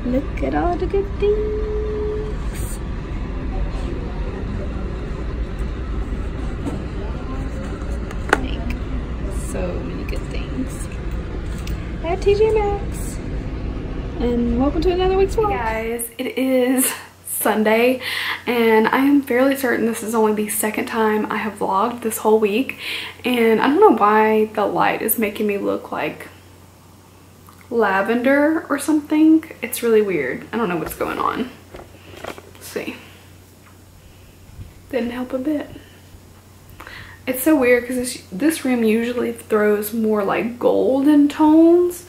Look at all the good things. Like, so many good things at TJ Maxx. And welcome to another week's vlog. Hey guys, it is Sunday and I am fairly certain this is only the second time I have vlogged this whole week, and I don't know why the light is making me look like lavender or something. It's really weird. I don't know what's going on. Let's see. Didn't help a bit. It's so weird because this room usually throws more like golden tones.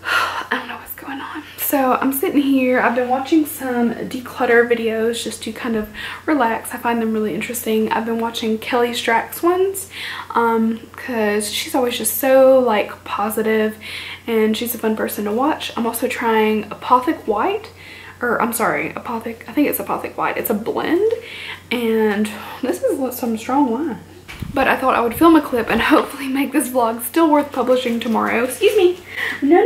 I don't know what's going on. So I'm sitting here. I've been watching some declutter videos just to kind of relax. I find them really interesting. I've been watching Kelly Strack's ones because she's always just so like positive and she's a fun person to watch. I'm also trying Apothic White, or I'm sorry, I think it's Apothic White. It's a blend and this is some strong wine. But I thought I would film a clip and hopefully make this vlog still worth publishing tomorrow. Excuse me. No.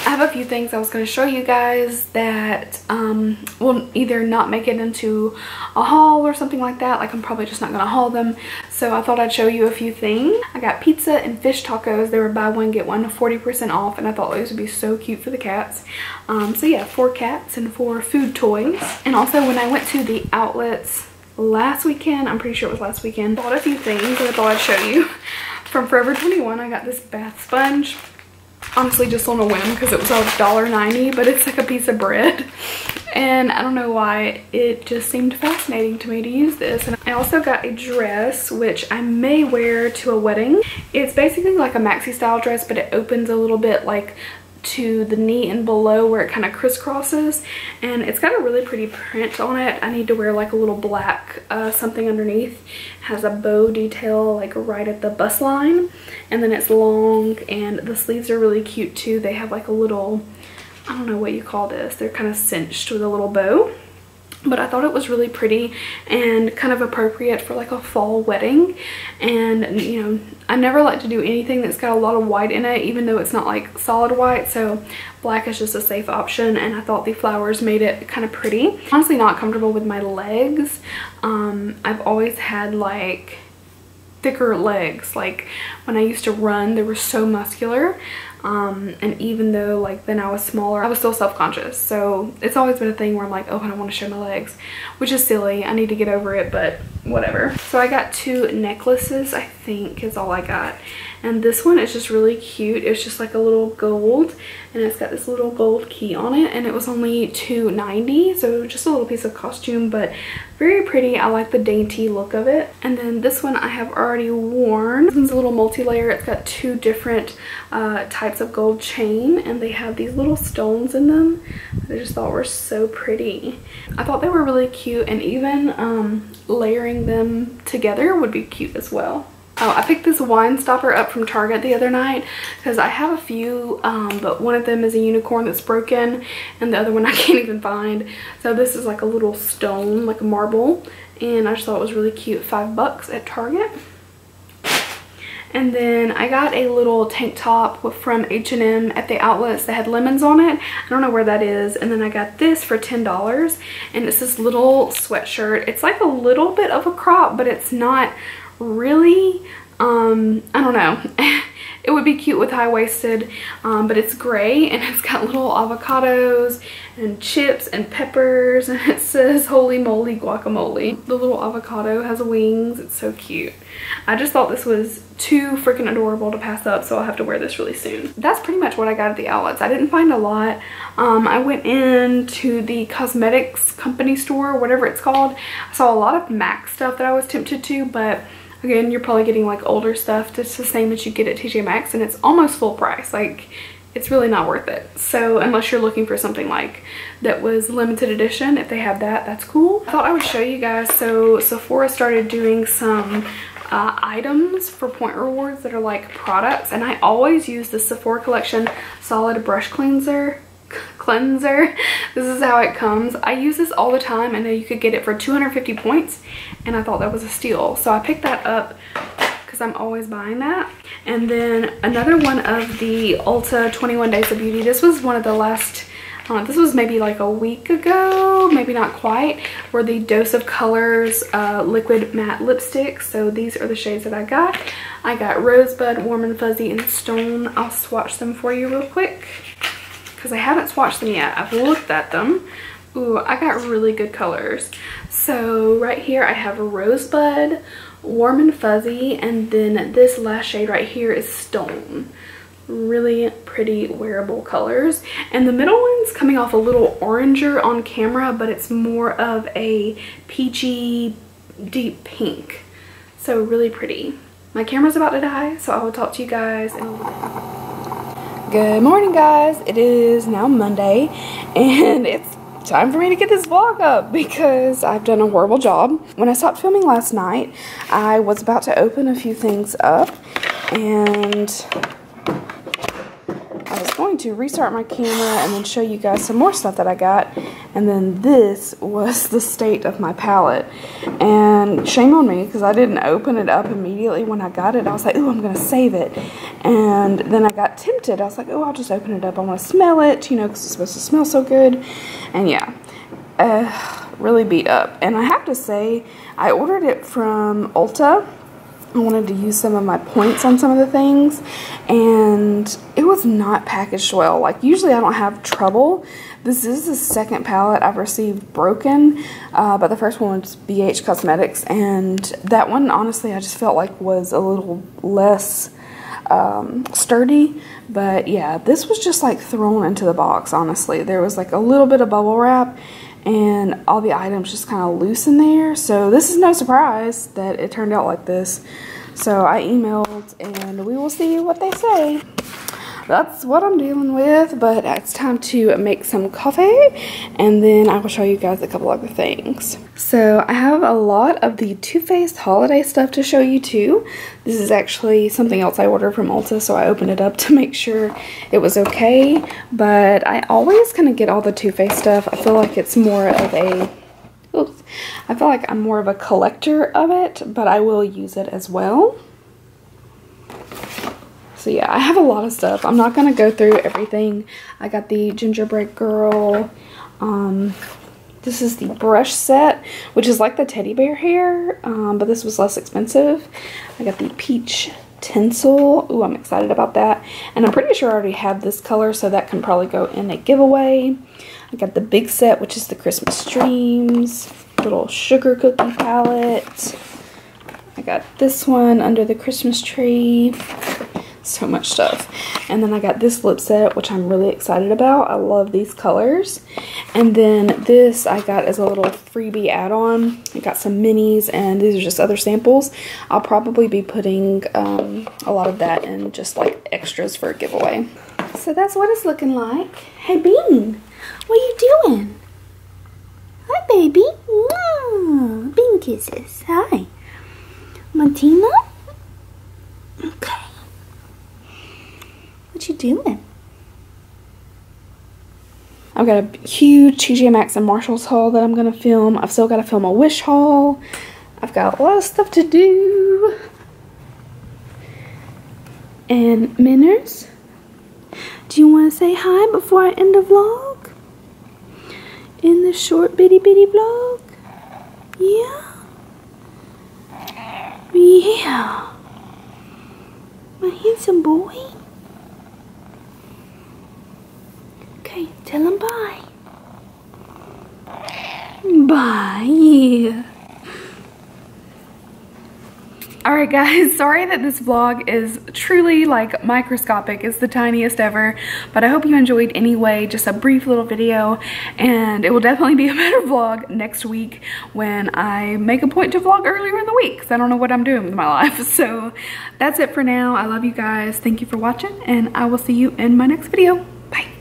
I have a few things I was going to show you guys that will either not make it into a haul or something like that. Like I'm probably just not going to haul them. So I thought I'd show you a few things. I got pizza and fish tacos. They were buy one get one 40% off, and I thought those would be so cute for the cats. So yeah, 4 cats and 4 food toys. And also when I went to the outlets last weekend, I'm pretty sure it was last weekend, bought a few things that I thought I'd show you. From Forever 21, I got this bath sponge. Honestly, just on a whim because it was $1.90, but it's like a piece of bread. And I don't know why, it just seemed fascinating to me to use this. And I also got a dress, which I may wear to a wedding. It's basically like a maxi style dress, but it opens a little bit like to the knee and below where it kind of crisscrosses, and it's got a really pretty print on it. I need to wear like a little black something underneath. It has a bow detail like right at the bust line, and then it's long, and the sleeves are really cute too. They have like a little, I don't know what you call this, they're kind of cinched with a little bow. But I thought it was really pretty and kind of appropriate for like a fall wedding. And you know, I never like to do anything that's got a lot of white in it, even though it's not like solid white, so black is just a safe option, and I thought the flowers made it kind of pretty. Honestly not comfortable with my legs. I've always had like thicker legs. Like when I used to run, they were so muscular. And even though like then I was smaller, I was still self-conscious. So it's always been a thing where I'm like, oh, I don't want to show my legs, which is silly. I need to get over it, but whatever. So I got 2 necklaces, I think is all I got. And this one is just really cute. It's just like a little gold, and it's got this little gold key on it, and it was only $2.90, so just a little piece of costume, but very pretty. I like the dainty look of it. And then this one I have already worn. This one's a little multi-layer. It's got 2 different types of gold chain, and they have these little stones in them. I just thought were so pretty. I thought they were really cute, and even layering them together would be cute as well. Oh, I picked this wine stopper up from Target the other night because I have a few, but one of them is a unicorn that's broken and the other one I can't even find. So this is like a little stone, like a marble, and I just thought it was really cute. $5 at Target. And then I got a little tank top from H&M at the outlets that had lemons on it. I don't know where that is. And then I got this for $10, and it's this little sweatshirt. It's like a little bit of a crop, but it's not really. I don't know. It would be cute with high-waisted, but it's gray, and it's got little avocados and chips and peppers, and it says holy moly guacamole. The little avocado has wings. It's so cute. I just thought this was too freaking adorable to pass up, so I'll have to wear this really soon. That's pretty much what I got at the outlets. I didn't find a lot. I went into the cosmetics company store, whatever it's called. I saw a lot of Maxx stuff that I was tempted to, but again, you're probably getting like older stuff that's the same as you get at TJ Maxx, and it's almost full price. Like, it's really not worth it. So unless you're looking for something like that was limited edition, if they have that, that's cool. I thought I would show you guys. So Sephora started doing some items for point rewards that are like products, and I always use the Sephora collection solid brush cleanser. This is how it comes. I use this all the time, and you could get it for 250 points, and I thought that was a steal. So I picked that up because because I'm always buying that. And then another one of the Ulta 21 Days of Beauty. This was one of the last, I don't know, this was maybe like a week ago, maybe not quite, were the Dose of Colors liquid matte lipsticks. So these are the shades that I got. I got Rosebud, Warm and Fuzzy, and Stone. I'll swatch them for you real quick because I haven't swatched them yet. I've looked at them. Ooh, I got really good colors. So right here I have a Rosebud, Warm and Fuzzy, and then this last shade right here is Stone. Really pretty wearable colors. And the middle one's coming off a little oranger on camera, but it's more of a peachy deep pink. So really pretty. My camera's about to die, so I will talk to you guys in a little bit. Good morning, guys. It is now Monday, and it's time for me to get this vlog up because I've done a horrible job. When I stopped filming last night, I was about to open a few things up, and I was going to restart my camera and then show you guys some more stuff that I got. And then this was the state of my palette. And shame on me because I didn't open it up immediately when I got it. I was like, ooh, I'm going to save it. And then I got tempted. I was like, oh, I'll just open it up. I want to smell it, you know, because it's supposed to smell so good. And yeah, really beat up. And I have to say, I ordered it from Ulta. I wanted to use some of my points on some of the things, and it was not packaged well. Like, usually I don't have trouble. This is the second palette I've received broken, but the first one was BH Cosmetics, and that one, honestly, I just felt like was a little less sturdy. But yeah, this was just like thrown into the box, honestly. There was like a little bit of bubble wrap, and all the items just kind of loose in there. So this is no surprise that it turned out like this. So I emailed, and we will see what they say. That's what I'm dealing with, but it's time to make some coffee, and then I will show you guys a couple other things. So I have a lot of the Too Faced holiday stuff to show you too. This is actually something else I ordered from Ulta, so I opened it up to make sure it was okay. But I always kind of get all the Too Faced stuff. I feel like it's more of a, oops, I feel like I'm more of a collector of it, but I will use it as well. So yeah, I have a lot of stuff. I'm not going to go through everything. I got the Gingerbread Girl. This is the brush set, which is like the teddy bear hair, but this was less expensive. I got the Peach Tinsel. Ooh, I'm excited about that. And I'm pretty sure I already have this color, so that can probably go in a giveaway. I got the big set, which is the Christmas Dreams. Little sugar cookie palette. I got this one under the Christmas tree. So much stuff. And then I got this lip set, which I'm really excited about. I love these colors. And then this I got as a little freebie add-on. I got some minis, and these are just other samples. I'll probably be putting a lot of that in just like extras for a giveaway. So that's what it's looking like. Hey Bean, what are you doing? Hi baby. Mwah. Bean kisses. Hi. Martina? Okay. What you doing? I've got a huge TJ Maxx and Marshalls haul that I'm going to film. I've still got to film a Wish haul. I've got a lot of stuff to do. And Minners, do you want to say hi before I end the vlog? In the short bitty vlog? Yeah? Yeah. My handsome boy. Okay, tell him bye. Bye. Yeah. Alright guys, sorry that this vlog is truly like microscopic. It's the tiniest ever, but I hope you enjoyed anyway. Just a brief little video, and it will definitely be a better vlog next week when I make a point to vlog earlier in the week because I don't know what I'm doing with my life. So that's it for now. I love you guys. Thank you for watching, and I will see you in my next video. Bye.